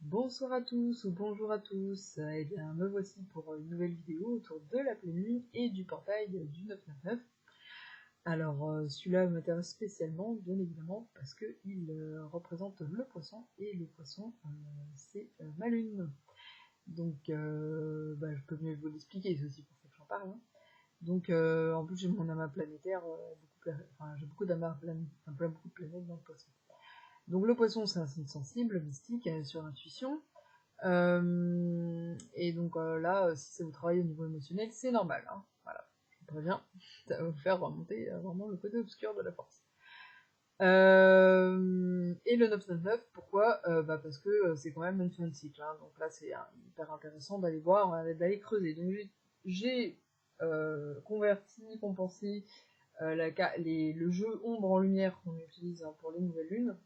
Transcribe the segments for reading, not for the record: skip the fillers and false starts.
Bonsoir à tous ou bonjour à tous, et bien me voici pour une nouvelle vidéo autour de la pleine lune et du portail du 999. Alors celui-là m'intéresse spécialement, bien évidemment, parce qu'il représente le poisson, et le poisson c'est ma lune. Donc je peux mieux vous l'expliquer, c'est aussi pour ça que j'en parle. Hein. Donc en plus j'ai mon amas planétaire, j'ai beaucoup d'amas beaucoup de planètes dans le poisson. Donc le poisson c'est un signe sensible, mystique, sur l'intuition. Et donc là, si ça vous travaille au niveau émotionnel, c'est normal. Hein. Voilà, je vous préviens, ça va vous faire remonter vraiment le côté obscur de la force. Et le 999, pourquoi parce que c'est quand même une fin de cycle. Hein. Donc là, c'est hyper intéressant d'aller voir, d'aller creuser. Donc j'ai converti, compensé le jeu ombre en lumière qu'on utilise pour les nouvelles lunes.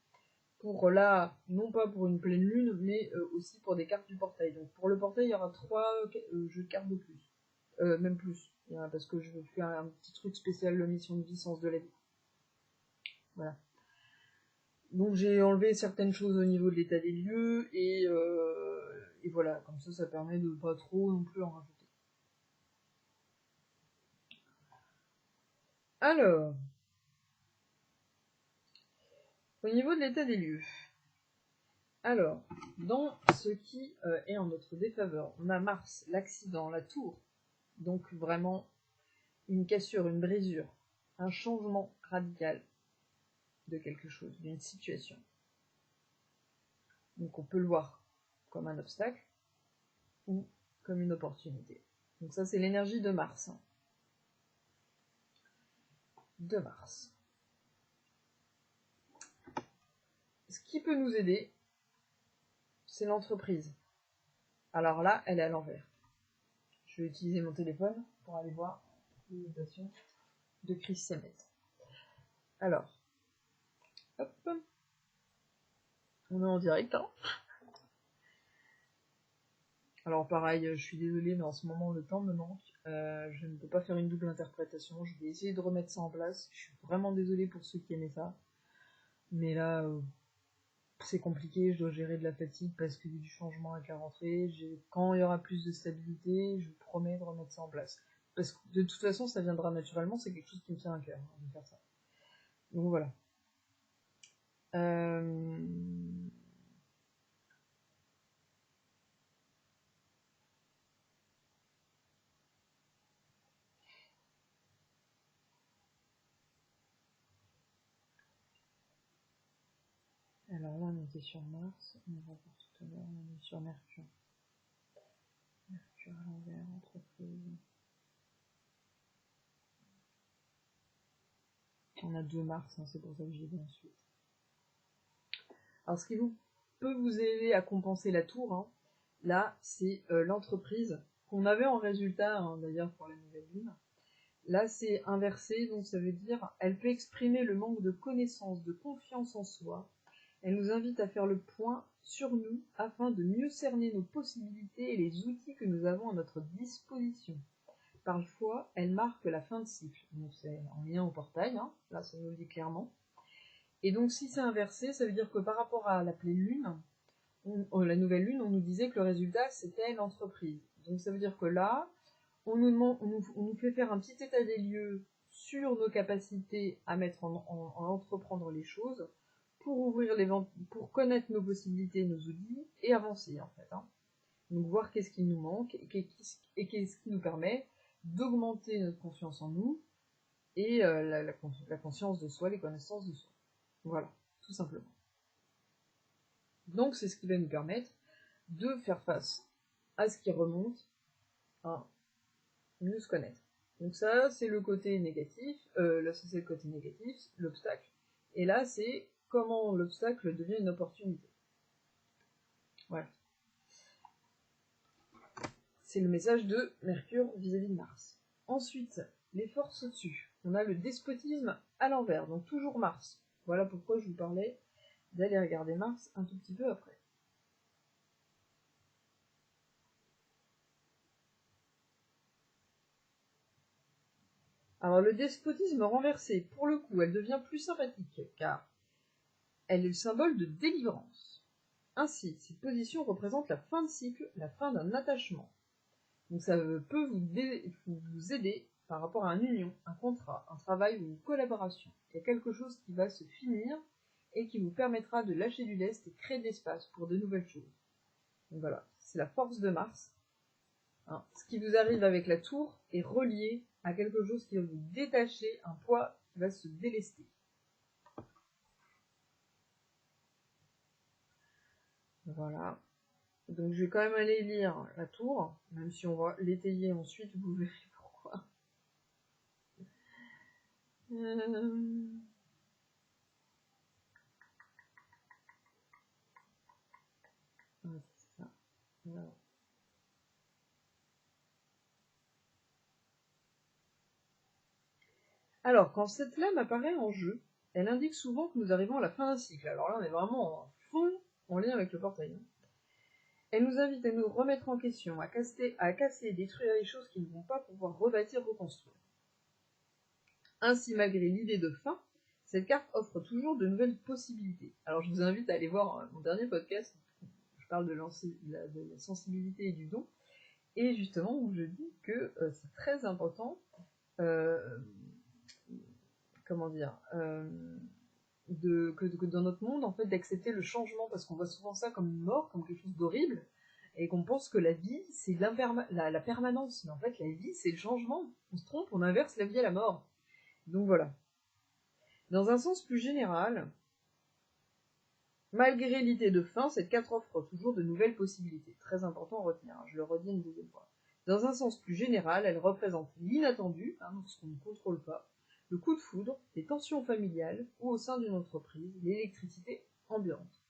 Pour là, non pas pour une pleine lune, mais aussi pour des cartes du portail. Donc pour le portail, il y aura 3 jeux de cartes de plus. Même plus. Parce que je vais faire un petit truc spécial, le mission de vie, sens de la vie. Voilà. Donc j'ai enlevé certaines choses au niveau de l'état des lieux, et voilà, comme ça permet de pas trop non plus en rajouter. Alors, au niveau de l'état des lieux. Alors, dans ce qui est en notre défaveur, on a Mars, l'accident, la tour, donc vraiment une cassure, une brisure, un changement radical de quelque chose, d'une situation. Donc on peut le voir comme un obstacle ou comme une opportunité. Donc ça c'est l'énergie de Mars. De Mars. Ce qui peut nous aider, c'est l'entreprise. Alors là, elle est à l'envers. Je vais utiliser mon téléphone pour aller voir l'imitation de Chris Samet. Alors, hop, on est en direct, hein. Alors pareil, je suis désolée, mais en ce moment le temps me manque. Je ne peux pas faire une double interprétation. Je vais essayer de remettre ça en place. Je suis vraiment désolée pour ceux qui aimaient ça. Mais là, c'est compliqué. Je dois gérer de la fatigue parce qu'il y a du changement avec la rentrée. Quand il y aura plus de stabilité, je vous promets de remettre ça en place. Parce que de toute façon, ça viendra naturellement. C'est quelque chose qui me tient à cœur de faire ça. Donc voilà. Alors là, on était sur Mars. On va voir tout à l'heure. On est sur Mercure. Mercure à l'envers, entreprise. On a 2 Mars, hein, c'est pour ça que j'y vais ensuite. Alors, ce qui peut vous aider à compenser la tour, hein, là, c'est l'entreprise qu'on avait en résultat, hein, d'ailleurs, pour la nouvelle lune. Là, c'est inversé, donc ça veut dire elle peut exprimer le manque de connaissance, de confiance en soi. Elle nous invite à faire le point sur nous afin de mieux cerner nos possibilités et les outils que nous avons à notre disposition. Parfois, elle marque la fin de cycle. Donc c'est en lien au portail, hein, là ça nous le dit clairement. Et donc si c'est inversé, ça veut dire que par rapport à la pleine lune, la nouvelle lune, on nous disait que le résultat c'était l'entreprise. Donc ça veut dire que là, on nous fait faire un petit état des lieux sur nos capacités à mettre en entreprendre les choses, pour ouvrir les ventes, pour connaître nos possibilités, nos outils, et avancer en fait. Hein. Donc voir qu'est-ce qui nous manque, et qu'est-ce qui nous permet d'augmenter notre confiance en nous, et la conscience de soi, les connaissances de soi. Voilà, tout simplement. Donc c'est ce qui va nous permettre de faire face à ce qui remonte, à mieux se connaître. Donc ça, c'est le côté négatif, là c'est le côté négatif, l'obstacle, et là c'est comment l'obstacle devient une opportunité. Voilà. C'est le message de Mercure vis-à-vis de Mars. Ensuite, les forces au-dessus. On a le despotisme à l'envers, donc toujours Mars. Voilà pourquoi je vous parlais d'aller regarder Mars un tout petit peu après. Alors le despotisme renversé, pour le coup, elle devient plus sympathique, car elle est le symbole de délivrance. Ainsi, cette position représente la fin de cycle, la fin d'un attachement. Donc ça peut vous aider par rapport à une union, un contrat, un travail ou une collaboration. Il y a quelque chose qui va se finir et qui vous permettra de lâcher du lest et créer de l'espace pour de nouvelles choses. Donc voilà, c'est la force de Mars. Hein, ce qui vous arrive avec la tour est relié à quelque chose qui va vous détacher, un poids qui va se délester. Voilà. Donc je vais quand même aller lire la tour, même si on va l'étayer ensuite, vous verrez pourquoi. Ouais, c'est ça. Voilà. Alors, quand cette lame apparaît en jeu, elle indique souvent que nous arrivons à la fin d'un cycle. Alors là, on est vraiment en fond en lien avec le portail. Elle nous invite à nous remettre en question, à casser et détruire les choses qui ne vont pas pouvoir rebâtir, reconstruire. Ainsi, malgré l'idée de fin, cette carte offre toujours de nouvelles possibilités. Alors je vous invite à aller voir mon dernier podcast, je parle de la sensibilité et du don, et justement où je dis que c'est très important, comment dire, que dans notre monde, en fait, d'accepter le changement, parce qu'on voit souvent ça comme une mort, comme quelque chose d'horrible, et qu'on pense que la vie, c'est la permanence. Mais en fait, la vie, c'est le changement. On se trompe, on inverse la vie à la mort. Donc voilà. Dans un sens plus général, malgré l'idée de fin, cette carte offre toujours de nouvelles possibilités. Très important à retenir, hein, je le redis une deuxième fois. Dans un sens plus général, elle représente l'inattendu, hein, ce qu'on ne contrôle pas, le coup de foudre, les tensions familiales ou au sein d'une entreprise, l'électricité ambiante.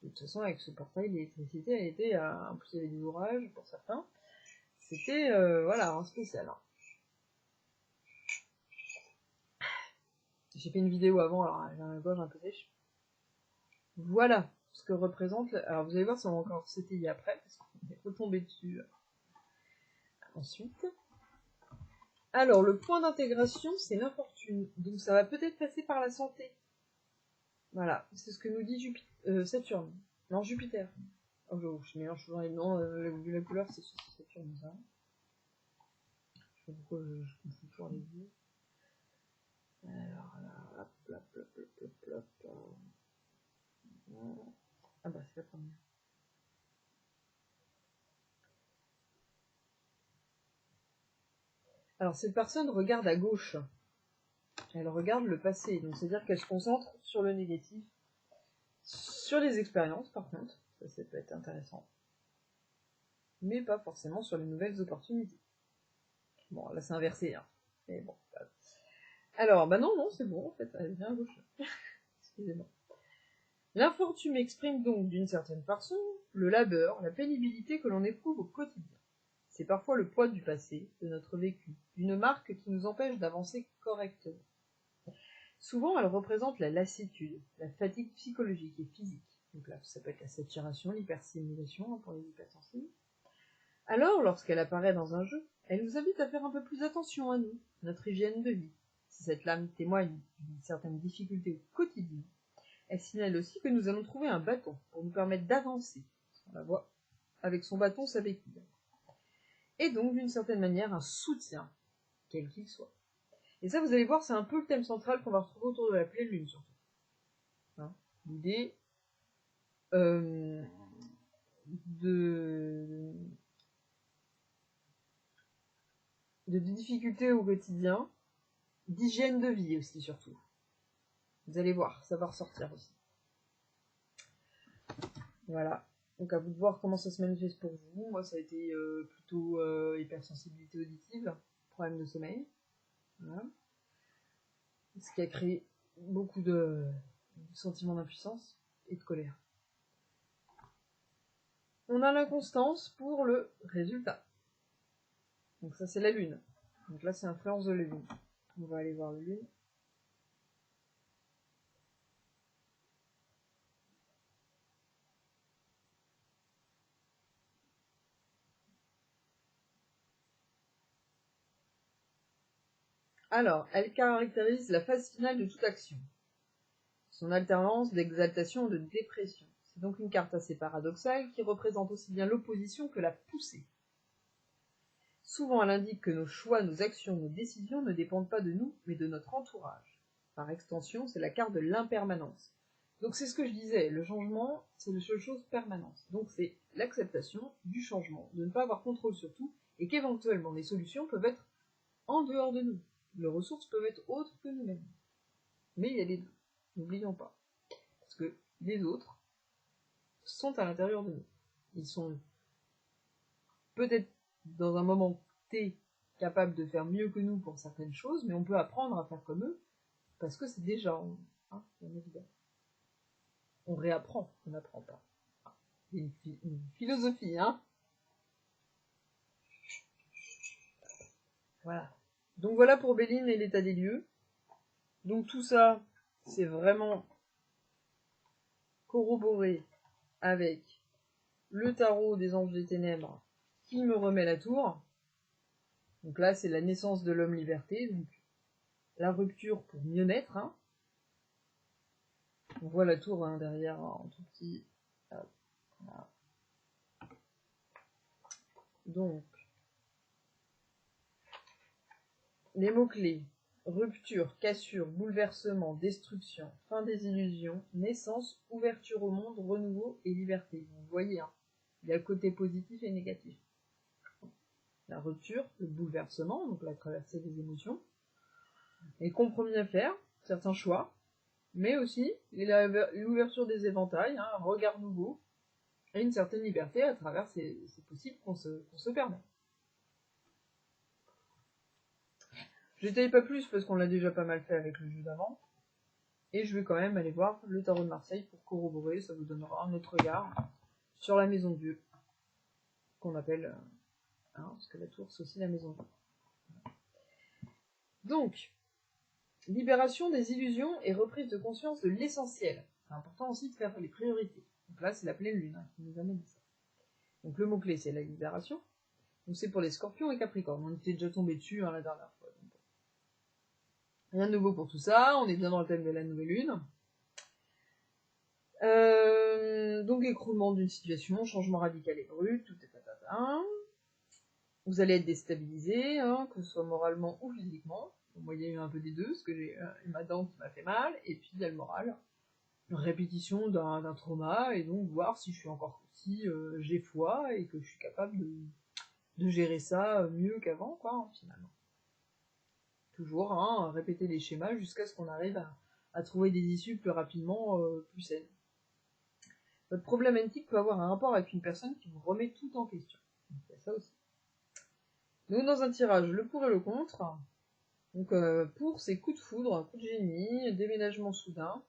De toute façon, avec ce portail, l'électricité a été, en plus il y avait des orages pour certains, c'était voilà, un spécial. Hein. J'ai fait une vidéo avant, alors j'ai la gorge un peu sèche. Voilà ce que représente. Alors vous allez voir si on va encore s'étayer après, parce qu'on est retombé dessus ensuite. Alors le point d'intégration, c'est l'infortune. Donc ça va peut-être passer par la santé. Voilà, c'est ce que nous dit Saturne. Non, Jupiter. Oh, je mélange toujours les noms. La couleur, c'est Saturne, ça. Je sais pas pourquoi je confonds toujours les deux. Alors là, hop. Ah bah, c'est la première. Alors, cette personne regarde à gauche. Elle regarde le passé. Donc, c'est-à-dire qu'elle se concentre sur le négatif. Sur les expériences, par contre. Ça peut être intéressant. Mais pas forcément sur les nouvelles opportunités. Bon, là, c'est inversé. Hein. Mais bon. Alors, bah non, c'est bon, en fait. Elle vient à gauche. Excusez-moi. L'infortune exprime donc, d'une certaine façon, le labeur, la pénibilité que l'on éprouve au quotidien. C'est parfois le poids du passé, de notre vécu, d'une marque qui nous empêche d'avancer correctement. Souvent, elle représente la lassitude, la fatigue psychologique et physique. Donc là, ça peut être la saturation, l'hyperstimulation pour les hypersensibles. Alors, lorsqu'elle apparaît dans un jeu, elle nous invite à faire un peu plus attention à nous, notre hygiène de vie. Si cette lame témoigne d'une certaine difficulté au quotidien, elle signale aussi que nous allons trouver un bâton pour nous permettre d'avancer. On la voit avec son bâton, sa béquille. Et donc, d'une certaine manière, un soutien, quel qu'il soit. Et ça, vous allez voir, c'est un peu le thème central qu'on va retrouver autour de la pleine lune, surtout. Hein, l'idée de difficultés au quotidien, d'hygiène de vie aussi, surtout. Vous allez voir, ça va ressortir aussi. Voilà. Donc à vous de voir comment ça se manifeste pour vous. Moi, ça a été plutôt hypersensibilité auditive, problème de sommeil. Voilà. Ce qui a créé beaucoup de sentiments d'impuissance et de colère. On a l'inconstance pour le résultat. Donc ça, c'est la lune. Donc là, c'est influence de la lune. On va aller voir la lune. Alors, elle caractérise la phase finale de toute action. Son alternance d'exaltation et de dépression. C'est donc une carte assez paradoxale qui représente aussi bien l'opposition que la poussée. Souvent, elle indique que nos choix, nos actions, nos décisions ne dépendent pas de nous, mais de notre entourage. Par extension, c'est la carte de l'impermanence. Donc c'est ce que je disais, le changement, c'est la seule chose permanente. Donc c'est l'acceptation du changement, de ne pas avoir contrôle sur tout, et qu'éventuellement les solutions peuvent être en dehors de nous. Les ressources peuvent être autres que nous-mêmes. Mais il y a les deux, n'oublions pas. Parce que les autres sont à l'intérieur de nous. Ils sont peut-être dans un moment T capables de faire mieux que nous pour certaines choses, mais on peut apprendre à faire comme eux, parce que c'est déjà, hein, bien évidemment. On réapprend, on n'apprend pas. C'est une philosophie, hein. Voilà. Donc voilà pour Béline et l'état des lieux. Donc tout ça, c'est vraiment corroboré avec le tarot des anges des ténèbres qui me remet la tour. Donc là, c'est la naissance de l'homme liberté, donc la rupture pour mieux naître. Hein. On voit la tour hein, derrière en tout petit. Voilà. Donc, les mots-clés, rupture, cassure, bouleversement, destruction, fin des illusions, naissance, ouverture au monde, renouveau et liberté. Vous voyez, hein, il y a le côté positif et négatif. La rupture, le bouleversement, donc la traversée des émotions, les compromis à faire, certains choix, mais aussi l'ouverture des éventails, hein, un regard nouveau, et une certaine liberté à travers ces possibles qu'on se permet. Je n'étaye pas plus parce qu'on l'a déjà pas mal fait avec le jeu d'avant, et je vais quand même aller voir le tarot de Marseille pour corroborer, ça vous donnera un autre regard sur la maison de Dieu, qu'on appelle, hein, parce que la tour c'est aussi la maison de Dieu. Donc, libération des illusions et reprise de conscience de l'essentiel. C'est important aussi de faire les priorités. Donc là, c'est la pleine lune hein, qui nous amène ça. Donc le mot-clé, c'est la libération. Donc c'est pour les scorpions et capricornes. On était déjà tombé dessus hein, la dernière fois. Donc. Rien de nouveau pour tout ça. On est bien dans le thème de la nouvelle lune. Donc écroulement d'une situation, changement radical et brut, tout est patata. Vous allez être déstabilisé, hein, que ce soit moralement ou physiquement. Moi, il y a eu un peu des deux, parce que j'ai eu ma dent qui m'a fait mal, et puis il y a le moral. Une répétition d'un trauma, et donc voir si je suis encore si j'ai foi, et que je suis capable de gérer ça mieux qu'avant, quoi, hein, finalement. Toujours, hein, répéter les schémas jusqu'à ce qu'on arrive à trouver des issues plus rapidement, plus saines. Votre problématique peut avoir un rapport avec une personne qui vous remet tout en question. Donc, il y a ça aussi. Donc dans un tirage, le pour et le contre. Donc pour, c'est coup de foudre, coup de génie, déménagement soudain.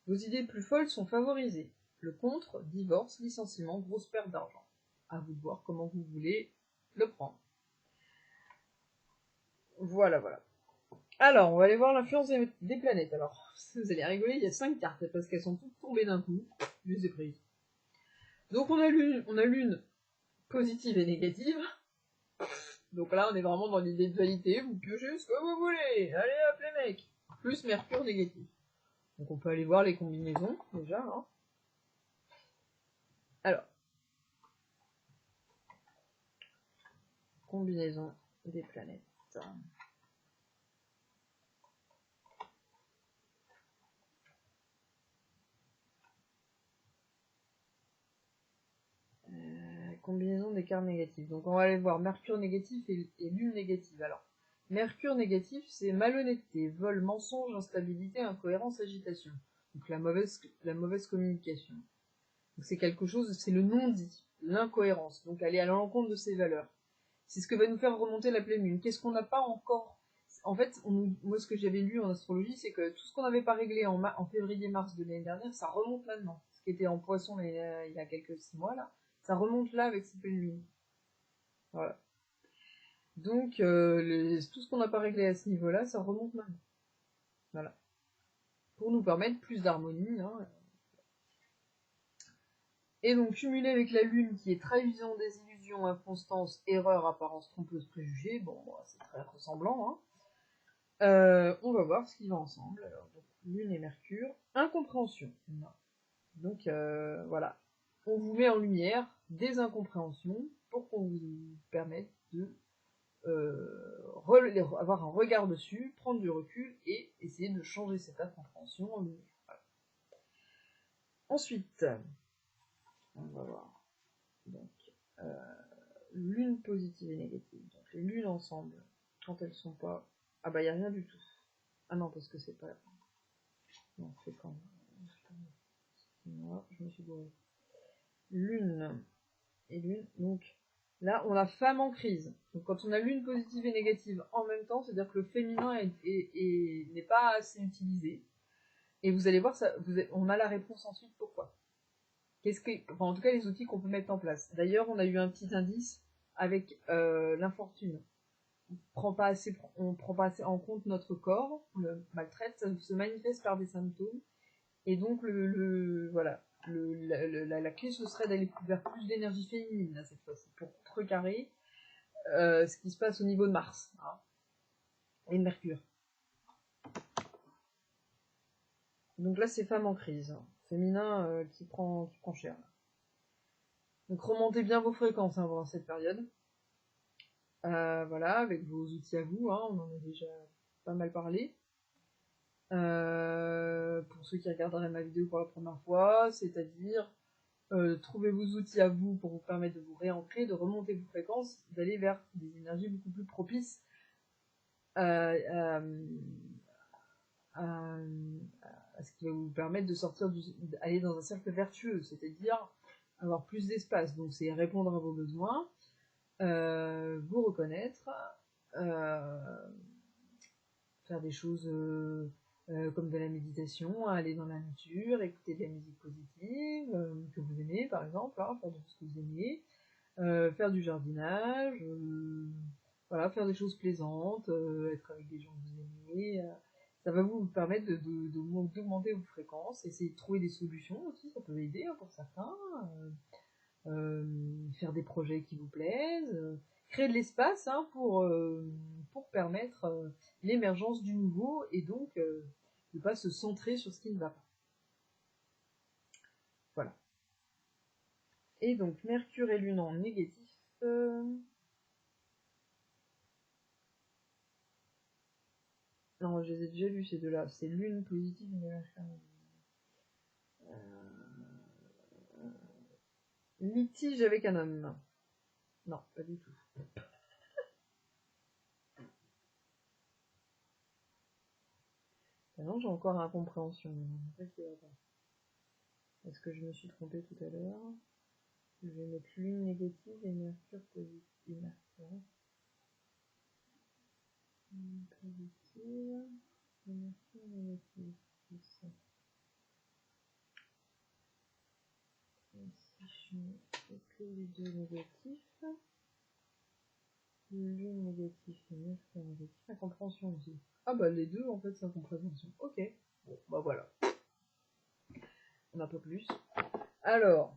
Vos idées plus folles sont favorisées. Le contre, divorce, licenciement, grosse perte d'argent. À vous de voir comment vous voulez le prendre. Voilà, voilà. Alors, on va aller voir l'influence des planètes. Alors, vous allez rigoler, il y a 5 cartes, parce qu'elles sont toutes tombées d'un coup. Je les ai prises. Donc on a l'une positive et négative. Donc là, on est vraiment dans l'idée de dualité. Vous piochez ce que vous voulez. Allez hop les mecs. Plus Mercure négatif. Donc on peut aller voir les combinaisons, déjà. Hein. Alors. Combinaison des planètes. Combinaison des cartes négatives. Donc on va aller voir Mercure négatif et Lune négative. Alors, Mercure négatif, c'est malhonnêteté, vol, mensonge, instabilité, incohérence, agitation. Donc la mauvaise communication. Donc c'est quelque chose, c'est le non-dit, l'incohérence. Donc aller à l'encontre de ses valeurs. C'est ce que va nous faire remonter la pleine lune. Qu'est-ce qu'on n'a pas encore? En fait, moi ce que j'avais lu en astrologie, c'est que tout ce qu'on n'avait pas réglé en février-mars de l'année dernière, ça remonte maintenant. Ce qui était en poisson il y a quelques 6 mois là. Ça remonte là avec cette pleine lune. Voilà. Donc, tout ce qu'on n'a pas réglé à ce niveau-là, ça remonte maintenant. Voilà. Pour nous permettre plus d'harmonie. Hein. Et donc, cumulé avec la lune qui est trahison des illusions, inconstance, erreur, apparence trompeuse, préjugé, bon, c'est très ressemblant. Hein. On va voir ce qui va ensemble. Alors, donc, lune et Mercure. Incompréhension. Non. Donc voilà, on vous met en lumière des incompréhensions pour qu'on vous permette de avoir un regard dessus, prendre du recul et essayer de changer cette incompréhension en lumière. Voilà. Ensuite, on va voir donc lune positive et négative. Donc les lunes ensemble, quand elles sont pas... Ah bah il n'y a rien du tout. Ah non, parce que c'est pas... Non, c'est quand... Moi, je me suis bourrée. Lune et lune, donc là on a femme en crise. Donc quand on a lune positive et négative en même temps, c'est-à-dire que le féminin n'est pas assez utilisé. Et vous allez voir, on a la réponse ensuite pourquoi. En tout cas les outils qu'on peut mettre en place. D'ailleurs on a eu un petit indice avec l'infortune. On prend pas assez en compte notre corps, on le maltraite, ça se manifeste par des symptômes. Et donc voilà. La clé ce serait d'aller vers plus d'énergie féminine là, cette fois-ci pour contrecarrer ce qui se passe au niveau de Mars hein, et de Mercure. Donc là c'est femme en crise, hein, féminin qui prend cher. Là. Donc remontez bien vos fréquences hein, pendant cette période. Voilà, avec vos outils à vous, hein, on en a déjà pas mal parlé. Pour ceux qui regarderaient ma vidéo pour la première fois, c'est-à-dire trouvez vos outils à vous pour vous permettre de vous réancrer, de remonter vos fréquences, d'aller vers des énergies beaucoup plus propices à ce qui va vous permettre de sortir d'aller dans un cercle vertueux, c'est-à-dire avoir plus d'espace. Donc c'est répondre à vos besoins, vous reconnaître, faire des choses comme de la méditation, aller dans la nature, écouter de la musique positive que vous aimez par exemple, hein, faire de ce que vous aimez, faire du jardinage, voilà, faire des choses plaisantes, être avec des gens que vous aimez, ça va vous permettre d'augmenter vos fréquences, essayer de trouver des solutions aussi, ça peut aider hein, pour certains, faire des projets qui vous plaisent, créer de l'espace hein, pour permettre l'émergence du nouveau et donc ne pas se centrer sur ce qui ne va pas. Voilà. Et donc Mercure et Lune en négatif. Non, je les ai déjà vus ces deux-là. C'est Lune positive et Mercure. Litige avec un homme. Non, pas du tout. Ah non, j'ai encore incompréhension. Est-ce que je me suis trompée tout à l'heure? Je vais mettre Lune négative et Mercure positive. Mercure. Lune positive et Mercure négative. C'est ça. Si je mets que les deux négatifs. Lune négatif et Mercure négatif. La compréhension aussi. Ah bah les deux en fait c'est la compréhension. Ok. Bon bah voilà. On n'a pas plus. Alors,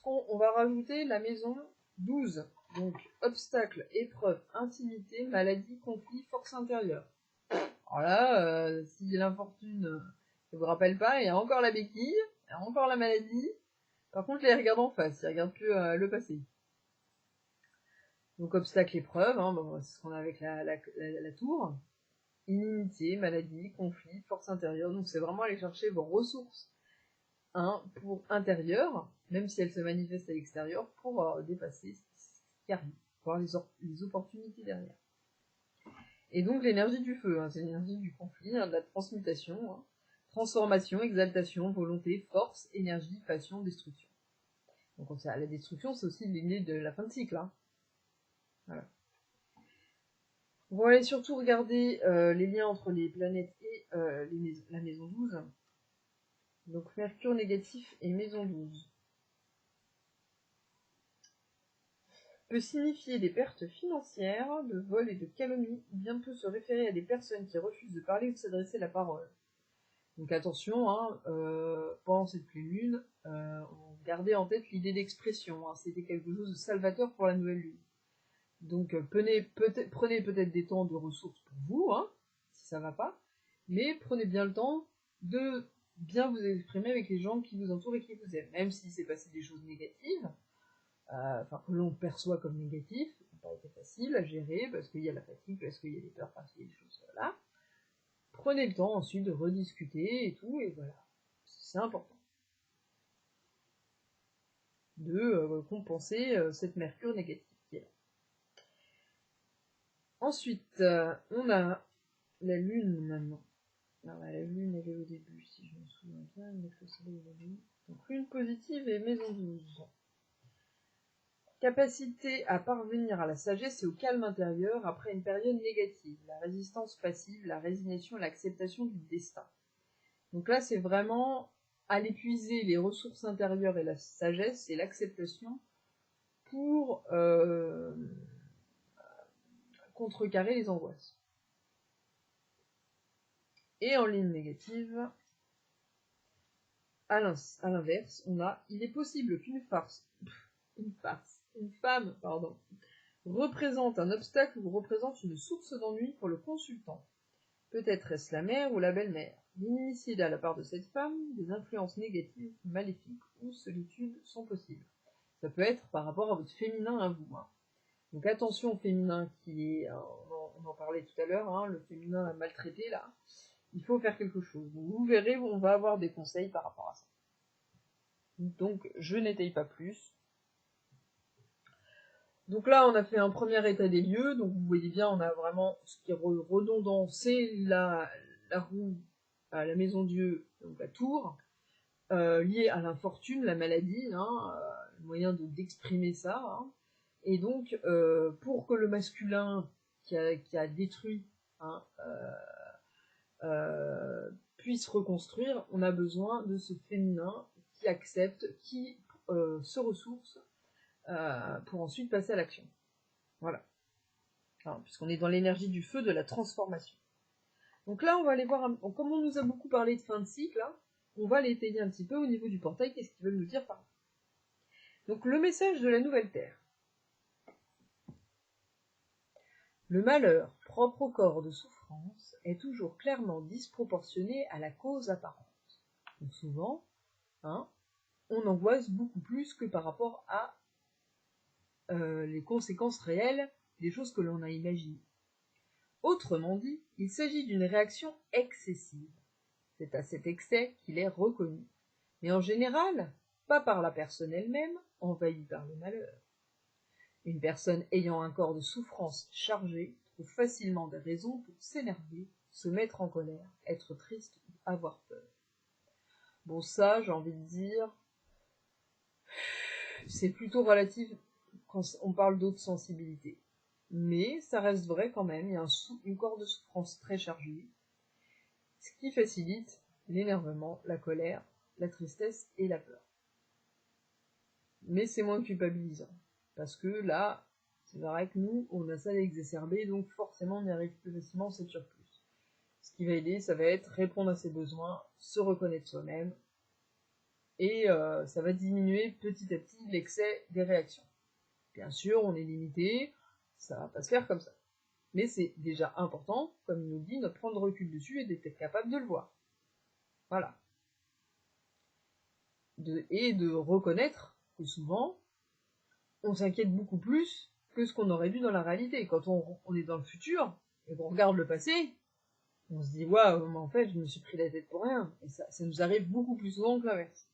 on va rajouter la maison 12. Donc, obstacles, épreuves, intimité, maladie, conflit, force intérieure. Alors là, si l'infortune ne vous rappelle pas, il y a encore la béquille, il y a encore la maladie. Par contre, là, il regarde en face, il regarde plus le passé. Donc, obstacles, épreuves, hein, bon, c'est ce qu'on a avec la tour. Inimité, maladie, conflit, force intérieure. Donc, c'est vraiment aller chercher vos ressources pour intérieur, même si elle se manifeste à l'extérieur, pour dépasser ce qui arrive, voir les opportunités derrière. Et donc l'énergie du feu, hein, c'est l'énergie du conflit, hein, de la transmutation, hein, transformation, exaltation, volonté, force, énergie, passion, destruction. Donc la destruction, c'est aussi l'idée de la fin de cycle. Hein. Voilà. On va aller surtout regarder les liens entre les planètes et la maison 12. Donc Mercure négatif et maison 12. Peut signifier des pertes financières, de vol et de calomnie, ou bien peut se référer à des personnes qui refusent de parler ou de s'adresser la parole. Donc attention, hein, pendant cette pleine lune, gardez en tête l'idée d'expression, hein, c'était quelque chose de salvateur pour la nouvelle lune. Donc prenez peut-être des temps de ressources pour vous, hein, si ça va pas, mais prenez bien le temps de bien vous exprimer avec les gens qui vous entourent et qui vous aiment. Même s'il s'est passé des choses négatives, enfin que l'on perçoit comme négatif, ça n'a pas été facile à gérer, parce qu'il y a la fatigue, parce qu'il y a des peurs, parce qu'il y a des choses là. Prenez le temps ensuite de rediscuter et tout, et voilà. C'est important de compenser cette mercure négative qui est là. Ensuite, on a la lune maintenant. Alors, la lune, elle est au début, si je me souviens bien, le soleil est au début. Donc, lune positive et maison 12. Capacité à parvenir à la sagesse et au calme intérieur après une période négative. La résistance passive, la résignation et l'acceptation du destin. Donc là, c'est vraiment aller puiser les ressources intérieures et la sagesse et l'acceptation pour contrecarrer les angoisses. Et en ligne négative, à l'inverse, on a « Il est possible qu'une femme, représente un obstacle ou représente une source d'ennui pour le consultant. Peut-être est-ce la mère ou la belle-mère. L'inimicide à la part de cette femme, des influences négatives, maléfiques ou solitude sont possibles. » Ça peut être par rapport à votre féminin à vous. Donc attention au féminin qui est, on en parlait tout à l'heure, le féminin maltraité là, il faut faire quelque chose. Donc, vous verrez, on va avoir des conseils par rapport à ça. Donc je n'étaye pas plus. Donc là, on a fait un premier état des lieux, donc vous voyez bien, on a vraiment ce qui est redondant, c'est la roue, la maison Dieu, donc la tour, liée à l'infortune, la maladie, le moyen d'exprimer ça. Et donc, pour que le masculin qui a détruit puisse reconstruire, on a besoin de ce féminin qui accepte, qui se ressource pour ensuite passer à l'action. Voilà. Puisqu'on est dans l'énergie du feu de la transformation. Donc là, on va aller voir, comme on nous a beaucoup parlé de fin de cycle, on va l'étayer un petit peu au niveau du portail, qu'est-ce qu'ils veulent nous dire par là. Donc le message de la nouvelle Terre. Le malheur, propre au corps de souffrance, est toujours clairement disproportionné à la cause apparente. Donc souvent, on angoisse beaucoup plus que par rapport à les conséquences réelles des choses que l'on a imaginées. Autrement dit, il s'agit d'une réaction excessive. C'est à cet excès qu'il est reconnu. Mais en général, pas par la personne elle-même, envahie par le malheur. Une personne ayant un corps de souffrance chargé trouve facilement des raisons pour s'énerver, se mettre en colère, être triste ou avoir peur. Bon, ça, j'ai envie de dire, c'est plutôt relatif quand on parle d'autres sensibilités. Mais ça reste vrai quand même, il y a un corps de souffrance très chargé, ce qui facilite l'énervement, la colère, la tristesse et la peur. Mais c'est moins culpabilisant, parce que là, c'est vrai que nous, on a ça exacerbé, donc forcément on y arrive plus facilement, c'est surplus. Ce qui va aider, ça va être répondre à ses besoins, se reconnaître soi-même, et ça va diminuer petit à petit l'excès des réactions. Bien sûr, on est limité, ça va pas se faire comme ça. Mais c'est déjà important, comme il nous dit, de prendre recul dessus et d'être capable de le voir. Voilà. Et de reconnaître que souvent, on s'inquiète beaucoup plus que ce qu'on aurait vu dans la réalité. Quand on est dans le futur, et qu'on regarde le passé, on se dit, waouh, mais en fait, je me suis pris la tête pour rien. Et ça nous arrive beaucoup plus souvent que l'inverse.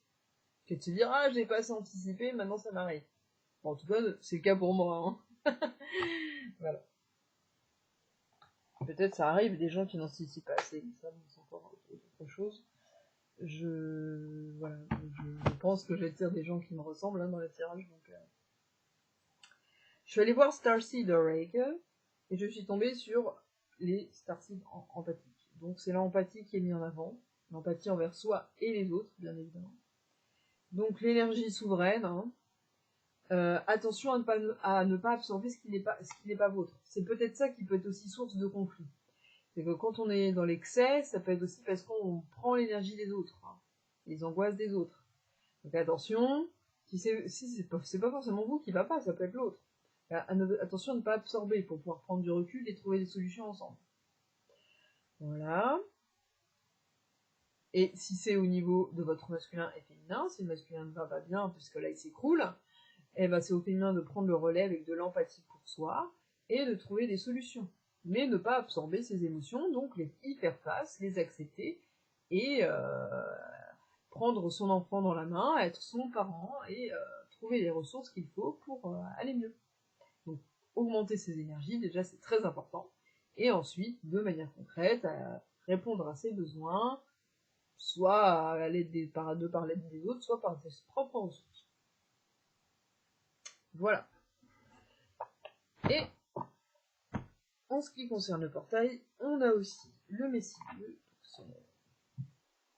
Que de se dire, ah, j'ai pas assez anticipé, maintenant ça m'arrive. Bon, en tout cas, c'est le cas pour moi. Voilà. Peut-être ça arrive des gens qui n'anticipent pas assez, ça c'est encore autre chose. Je pense que j'attire des gens qui me ressemblent dans les tirages. Donc, je suis allée voir Starseed Oracle et je suis tombée sur les Starseed empathiques. Donc c'est l'empathie qui est mise en avant, l'empathie envers soi et les autres, bien évidemment. Donc l'énergie souveraine. Attention à ne pas absorber ce qui n'est pas vôtre. C'est peut-être ça qui peut être aussi source de conflit. C'est que quand on est dans l'excès, ça peut être aussi parce qu'on prend l'énergie des autres, les angoisses des autres. Donc attention, si c'est pas forcément vous qui va pas, ça peut être l'autre. Attention à ne pas absorber pour pouvoir prendre du recul et trouver des solutions ensemble. Voilà. Et si c'est au niveau de votre masculin et féminin, si le masculin ne va pas bien, puisque là il s'écroule, eh ben c'est au féminin de prendre le relais avec de l'empathie pour soi et de trouver des solutions. Mais ne pas absorber ses émotions, donc y faire face, les accepter et prendre son enfant dans la main, être son parent et trouver les ressources qu'il faut pour aller mieux. Donc augmenter ses énergies, déjà c'est très important. Et ensuite, de manière concrète, répondre à ses besoins, soit à l'aide par l'aide des autres, soit par ses propres ressources. Voilà. Et en ce qui concerne le portail, on a aussi le Messie bleu,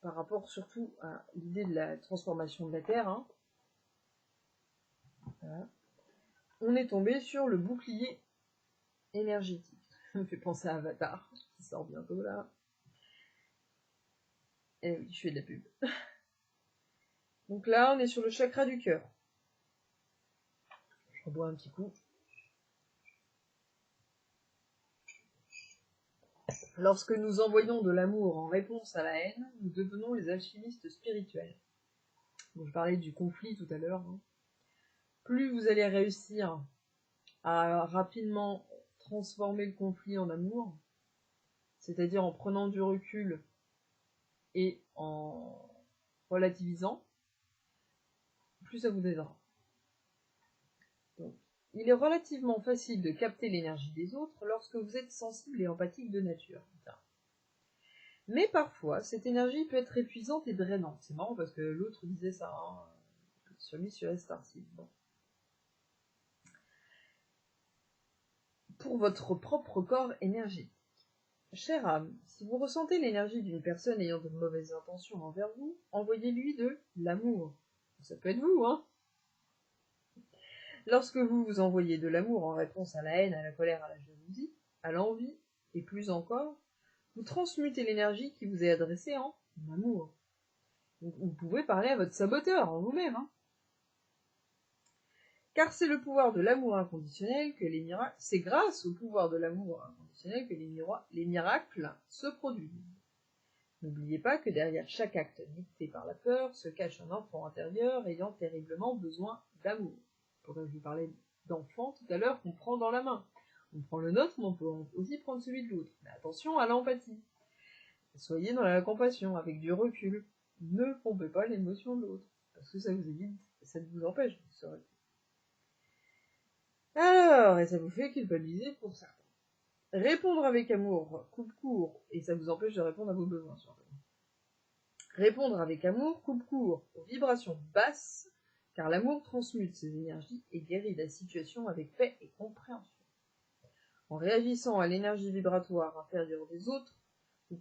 par rapport surtout à l'idée de la transformation de la Terre. Hein. Voilà. On est tombé sur le bouclier énergétique. Ça me fait penser à Avatar, qui sort bientôt là. Et oui, je fais de la pub. Donc là, on est sur le chakra du cœur. Je rebois un petit coup. Lorsque nous envoyons de l'amour en réponse à la haine, nous devenons les alchimistes spirituels. Donc, je parlais du conflit tout à l'heure. Hein. Plus vous allez réussir à rapidement transformer le conflit en amour, c'est-à-dire en prenant du recul et en relativisant, plus ça vous aidera. Donc, il est relativement facile de capter l'énergie des autres lorsque vous êtes sensible et empathique de nature. Mais parfois, cette énergie peut être épuisante et drainante. C'est marrant parce que l'autre disait ça, hein, sur Starseed. Bon. Pour votre propre corps énergétique. Chère âme, si vous ressentez l'énergie d'une personne ayant de mauvaises intentions envers vous, envoyez-lui de l'amour. Ça peut être vous, hein. Lorsque vous vous envoyez de l'amour en réponse à la haine, à la colère, à la jalousie, à l'envie, et plus encore, vous transmutez l'énergie qui vous est adressée en amour. Vous pouvez parler à votre saboteur en vous-même, hein. Car c'est le pouvoir de l'amour inconditionnel que les miracles, c'est grâce au pouvoir de l'amour inconditionnel que les miracles se produisent. N'oubliez pas que derrière chaque acte dicté par la peur se cache un enfant intérieur ayant terriblement besoin d'amour. Pourquoi je vous parlais d'enfant tout à l'heure qu'on prend dans la main. On prend le nôtre, mais on peut aussi prendre celui de l'autre. Mais attention à l'empathie. Soyez dans la compassion, avec du recul. Ne pompez pas l'émotion de l'autre, parce que ça vous évite, ça vous empêche de se recul. Alors, et ça vous fait culpabiliser pour certains. Répondre avec amour coupe court, et ça vous empêche de répondre à vos besoins, surtout. Répondre avec amour coupe court aux vibrations basses, car l'amour transmute ses énergies et guérit la situation avec paix et compréhension. En réagissant à l'énergie vibratoire inférieure des autres, vous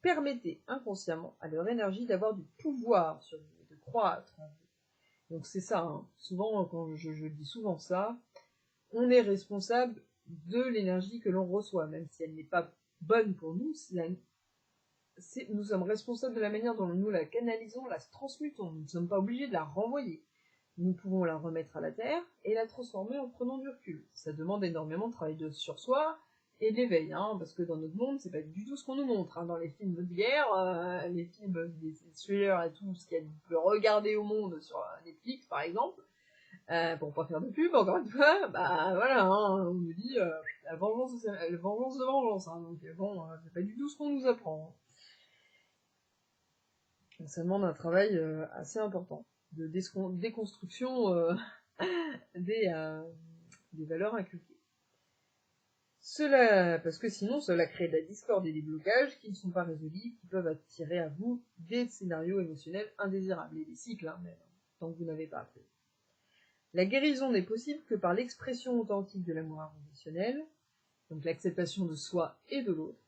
permettez inconsciemment à leur énergie d'avoir du pouvoir sur vous et de croître en vous. Donc c'est ça, hein. Souvent, quand je dis souvent ça, on est responsable de l'énergie que l'on reçoit, même si elle n'est pas bonne pour nous, nous sommes responsables de la manière dont nous la canalisons, la transmutons. Nous ne sommes pas obligés de la renvoyer. Nous pouvons la remettre à la terre et la transformer en prenant du recul. Ça demande énormément de travail sur soi et d'éveil, hein, parce que dans notre monde, c'est pas du tout ce qu'on nous montre. Hein. Dans les films de guerre, les films des thrillers et tout, ce qu'il y a de regarder au monde sur Netflix, par exemple, pour pas faire de pub, encore une fois, bah voilà, hein, on nous dit la vengeance de vengeance, hein, donc bon, c'est pas du tout ce qu'on nous apprend. Hein. Donc, ça demande un travail assez important de déconstruction des valeurs inculquées. Parce que sinon, cela crée de la discorde et des blocages qui ne sont pas résolus, qui peuvent attirer à vous des scénarios émotionnels indésirables, et des cycles, hein, même, tant que vous n'avez pas appris. La guérison n'est possible que par l'expression authentique de l'amour inconditionnel, donc l'acceptation de soi et de l'autre.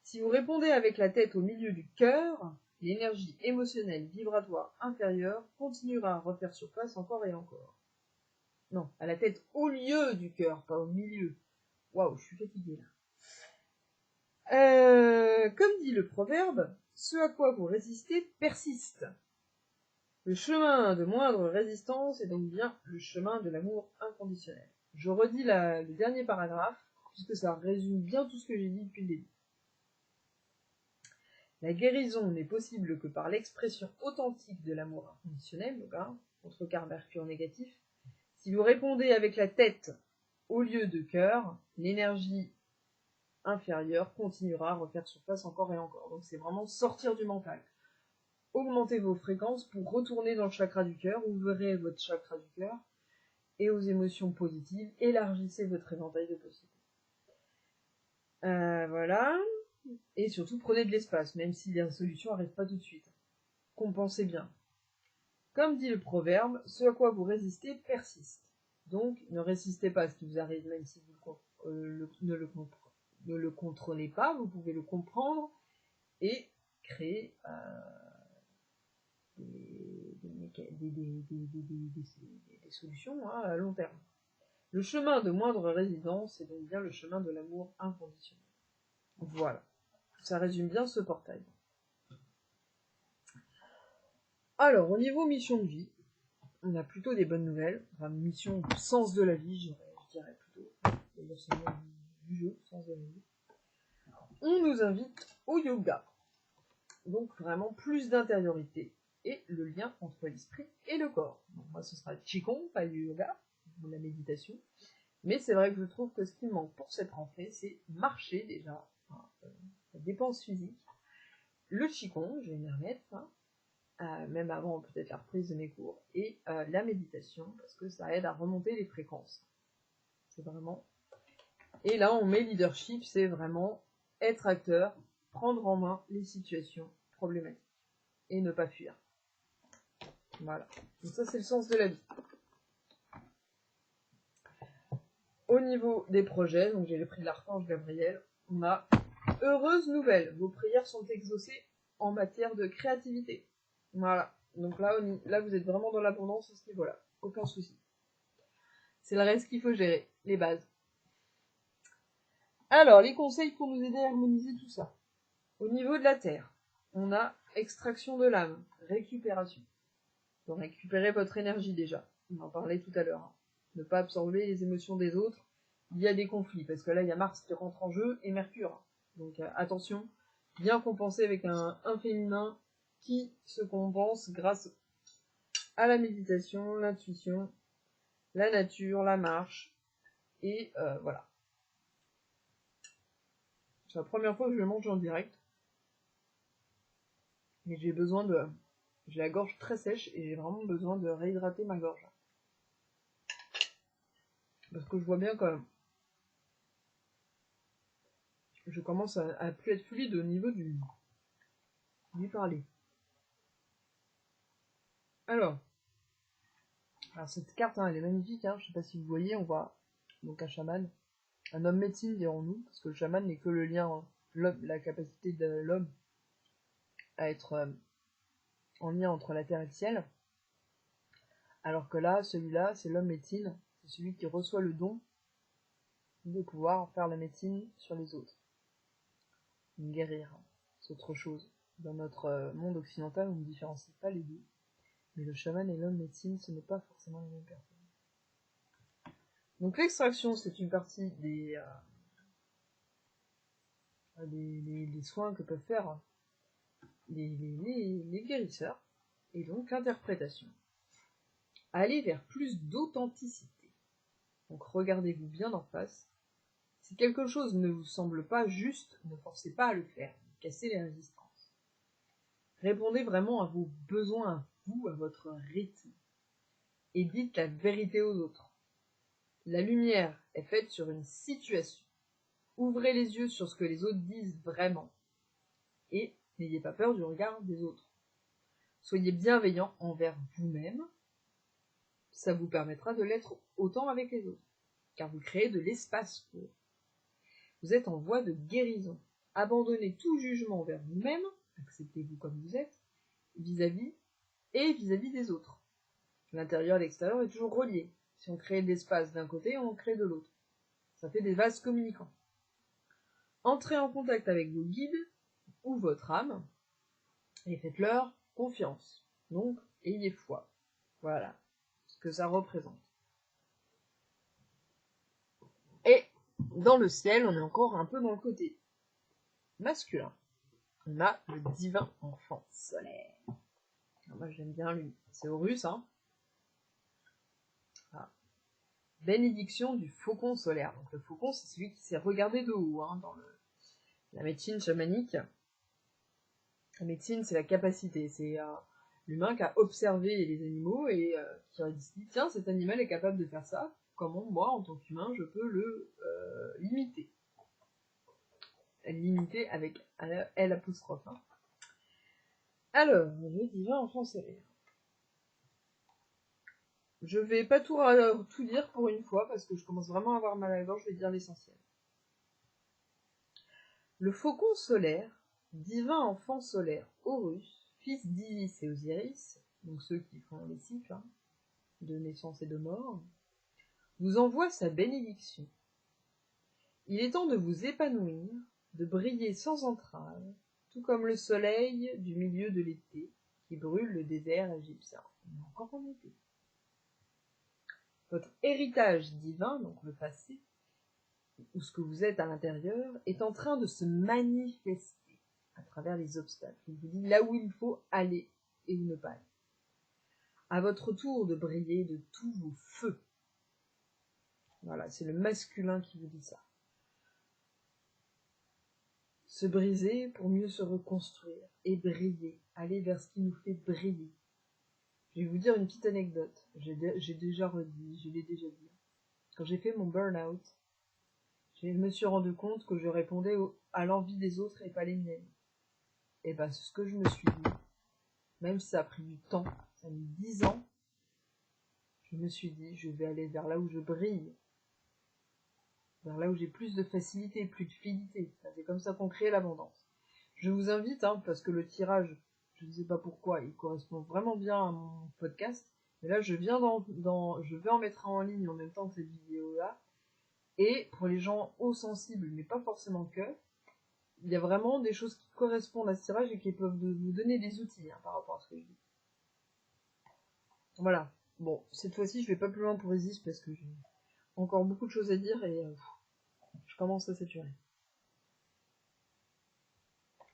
Si vous répondez avec la tête au milieu du cœur, l'énergie émotionnelle vibratoire inférieure continuera à refaire surface encore et encore. Non, à la tête au lieu du cœur, pas au milieu. Waouh, je suis fatiguée là. Comme dit le proverbe, ce à quoi vous résistez persiste. Le chemin de moindre résistance est donc bien le chemin de l'amour inconditionnel. Je redis le dernier paragraphe, puisque ça résume bien tout ce que j'ai dit depuis le début. La guérison n'est possible que par l'expression authentique de l'amour inconditionnel, donc contre quart Mercure négatif. Si vous répondez avec la tête au lieu de cœur, l'énergie inférieure continuera à refaire surface encore et encore. Donc c'est vraiment sortir du mental. Augmentez vos fréquences pour retourner dans le chakra du cœur, ouvrez votre chakra du cœur et aux émotions positives, élargissez votre éventail de possibles. Voilà. Et surtout, prenez de l'espace, même si les solutions n'arrivent pas tout de suite. Compensez bien. Comme dit le proverbe, ce à quoi vous résistez persiste. Donc, ne résistez pas à ce qui vous arrive, même si vous ne le contrôlez pas, vous pouvez le comprendre et créer des solutions à long terme. Le chemin de moindre résidence est donc bien le chemin de l'amour inconditionnel. Voilà. Ça résume bien ce portail. Alors, au niveau mission de vie, on a plutôt des bonnes nouvelles. Enfin, mission sens de la vie, je dirais plutôt. D'ailleurs, c'est le nom du jeu, sens de la vie. On nous invite au yoga. Donc, vraiment plus d'intériorité et le lien entre l'esprit et le corps. Donc, moi, ce sera le Qigong, pas le yoga, ou la méditation. Mais c'est vrai que je trouve que ce qui me manque pour cette rentrée, c'est marcher déjà. La dépense physique. Le Qigong, je vais m'y remettre. Même avant peut-être la reprise de mes cours, et la méditation, parce que ça aide à remonter les fréquences. C'est vraiment... Et là, on met leadership, c'est vraiment être acteur, prendre en main les situations problématiques, et ne pas fuir. Voilà. Donc ça, c'est le sens de la vie. Au niveau des projets, donc j'ai pris l'archange Gabriel, on a heureuse nouvelle, vos prières sont exaucées en matière de créativité. Voilà, donc là vous êtes vraiment dans l'abondance à ce niveau-là, aucun souci. C'est le reste qu'il faut gérer, les bases. Alors, les conseils pour nous aider à harmoniser tout ça. Au niveau de la Terre, on a extraction de l'âme, récupération. Donc récupérez votre énergie déjà, on en parlait tout à l'heure. Ne pas absorber les émotions des autres, il y a des conflits, parce que là il y a Mars qui rentre en jeu et Mercure. Donc attention, bien compenser avec un féminin qui se compense grâce à la méditation, l'intuition, la nature, la marche, et voilà. C'est la première fois que je mange en direct, mais j'ai la gorge très sèche et j'ai vraiment besoin de réhydrater ma gorge. Parce que je vois bien que je commence à plus être fluide au niveau du parler. Alors cette carte, elle est magnifique, je sais pas si vous voyez, on voit donc un chaman, un homme médecine dirons-nous, parce que le chaman n'est que le lien, la capacité de l'homme à être en lien entre la terre et le ciel, alors que là, celui-là, c'est l'homme médecine, c'est celui qui reçoit le don de pouvoir faire la médecine sur les autres. Guérir, c'est autre chose. Dans notre monde occidental, on ne différencie pas les deux. Mais le chaman et l'homme médecine, ce n'est pas forcément les mêmes personnes. Donc l'extraction, c'est une partie des soins que peuvent faire les guérisseurs. Et donc l'interprétation. Allez vers plus d'authenticité. Donc regardez-vous bien en face. Si quelque chose ne vous semble pas juste, ne forcez pas à le faire. Cassez les résistances. Répondez vraiment à vos besoins, à vous, à votre rythme. Et dites la vérité aux autres. La lumière est faite sur une situation. Ouvrez les yeux sur ce que les autres disent vraiment. Et n'ayez pas peur du regard des autres. Soyez bienveillant envers vous-même. Ça vous permettra de l'être autant avec les autres. Car vous créez de l'espace pour eux. Vous êtes en voie de guérison. Abandonnez tout jugement envers vous-même, acceptez-vous comme vous êtes, vis-à-vis des autres. L'intérieur et l'extérieur est toujours relié. Si on crée de l'espace d'un côté, on crée de l'autre. Ça fait des vases communicants. Entrez en contact avec vos guides ou votre âme et faites-leur confiance. Donc, ayez foi. Voilà ce que ça représente. Et dans le ciel, on est encore un peu dans le côté masculin. on a le divin enfant solaire. Alors moi j'aime bien lui, c'est Horus, hein. Ah. Bénédiction du faucon solaire. Donc le faucon, c'est celui qui s'est regardé de haut, hein, dans la médecine chamanique. La médecine, c'est la capacité, c'est l'humain qui a observé les animaux et qui a dit, tiens, cet animal est capable de faire ça, comment moi, en tant qu'humain, je peux le limiter. Limiter avec L apostrophe. Hein. Alors, le divin enfant solaire. Je vais pas tout dire pour une fois, parce que je commence vraiment à avoir mal à la gorge, je vais dire l'essentiel. Le faucon solaire, divin enfant solaire, Horus, fils d'Isis et Osiris, donc ceux qui font les cycles, hein, de naissance et de mort, vous envoie sa bénédiction. Il est temps de vous épanouir, de briller sans entrave, tout comme le soleil du milieu de l'été, qui brûle le désert égyptien. On est encore en été. Votre héritage divin, donc le passé, ou ce que vous êtes à l'intérieur, est en train de se manifester à travers les obstacles. Il vous dit là où il faut aller et où ne pas aller. À votre tour de briller de tous vos feux. Voilà, c'est le masculin qui vous dit ça. Se briser pour mieux se reconstruire et briller, aller vers ce qui nous fait briller. Je vais vous dire une petite anecdote. J'ai déjà redit, je l'ai déjà dit. Quand j'ai fait mon burn-out, je me suis rendu compte que je répondais à l'envie des autres et pas les miennes. Et ben, c'est ce que je me suis dit. Même si ça a pris du temps, ça a mis 10 ans, je me suis dit, je vais aller vers là où je brille. Vers là où j'ai plus de facilité, plus de fluidité. C'est comme ça qu'on crée l'abondance. Je vous invite, hein, parce que le tirage, je ne sais pas pourquoi, il correspond vraiment bien à mon podcast. Mais là, je vais en mettre un en ligne en même temps que cette vidéo-là. Et pour les gens hauts sensibles, mais pas forcément que, il y a vraiment des choses qui correspondent à ce tirage et qui peuvent vous donner des outils, hein, par rapport à ce que je dis. Voilà. Bon, cette fois-ci, je vais pas plus loin pour Isis parce que j'ai encore beaucoup de choses à dire et je commence à saturer.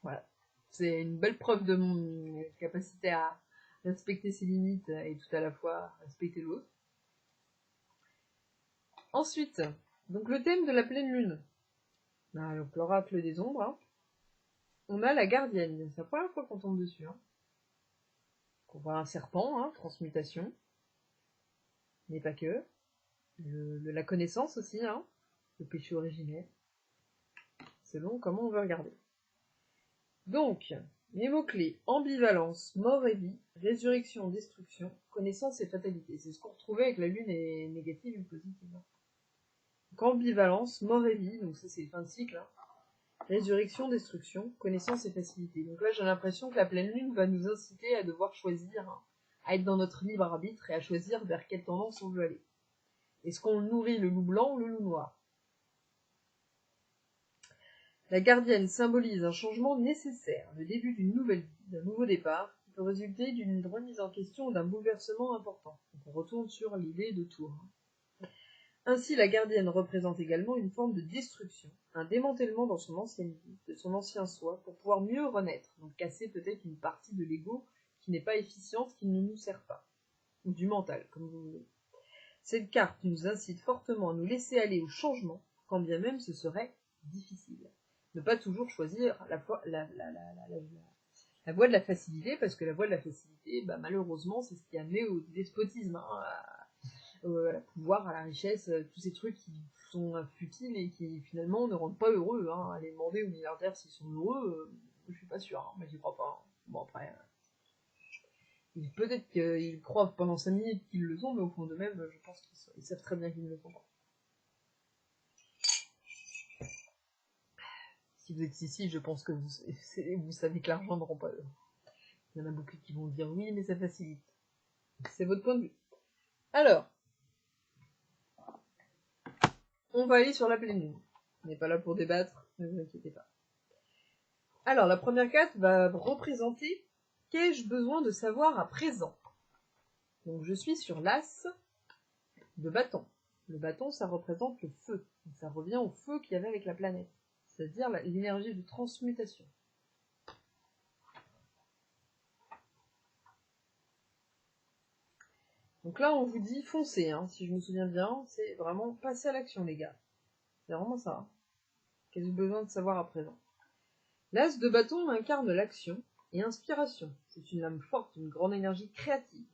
Voilà. C'est une belle preuve de mon capacité à respecter ses limites et tout à la fois respecter l'autre. Ensuite, donc le thème de la pleine lune. Donc l'oracle des ombres. Hein. On a la gardienne. C'est la première fois qu'on tombe dessus. Hein. On voit un serpent, hein, transmutation. Mais pas que. La connaissance aussi, hein, le péché originel. Selon comment on veut regarder. Donc, les mots-clés, ambivalence, mort et vie, résurrection, destruction, connaissance et fatalité. C'est ce qu'on retrouvait avec la lune est négative ou positive. Donc, ambivalence, mort et vie, donc ça c'est fin de cycle. Hein. Résurrection, destruction, connaissance et facilité. Donc là j'ai l'impression que la pleine lune va nous inciter à devoir choisir, hein, à être dans notre libre arbitre et à choisir vers quelle tendance on veut aller. Est-ce qu'on nourrit le loup blanc ou le loup noir? La gardienne symbolise un changement nécessaire, le début d'une nouvelle vie, d'un nouveau départ, qui peut résulter d'une remise en question ou d'un bouleversement important. Donc on retourne sur l'idée de tour. Ainsi, la gardienne représente également une forme de destruction, un démantèlement dans son ancienne vie, de son ancien soi, pour pouvoir mieux renaître, donc casser peut-être une partie de l'ego qui n'est pas efficiente, qui ne nous sert pas, ou du mental, comme vous voulez. Cette carte nous incite fortement à nous laisser aller au changement, quand bien même ce serait difficile. Ne pas toujours choisir la voie de la facilité, parce que la voie de la facilité, bah, malheureusement, c'est ce qui a amené au despotisme, hein, à la pouvoir, à la richesse, tous ces trucs qui sont futiles et qui finalement ne rendent pas heureux. Hein. Aller demander aux milliardaires s'ils sont heureux, je suis pas sûr, hein, mais j'y crois pas. Hein. Bon après, peut-être qu'ils croient pendant 5 minutes qu'ils le sont, mais au fond d'eux-mêmes, je pense qu'ils savent très bien qu'ils ne le sont pas. Si vous êtes ici, je pense que vous savez que l'argent ne rend pas heureux. Il y en a beaucoup qui vont dire oui, mais ça facilite. C'est votre point de vue. Alors, on va aller sur la pleine lune. On n'est pas là pour débattre, ne vous inquiétez pas. Alors, la première carte va représenter qu'ai-je besoin de savoir à présent. Donc, je suis sur l'as de bâton. Le bâton, ça représente le feu. Ça revient au feu qu'il y avait avec la planète, c'est-à-dire l'énergie de transmutation. Donc là, on vous dit foncez, hein, si je me souviens bien, c'est vraiment passer à l'action, les gars. C'est vraiment ça. Hein. Qu'avez-vous besoin de savoir à présent? L'as de bâton incarne l'action et inspiration. C'est une lame forte, une grande énergie créative.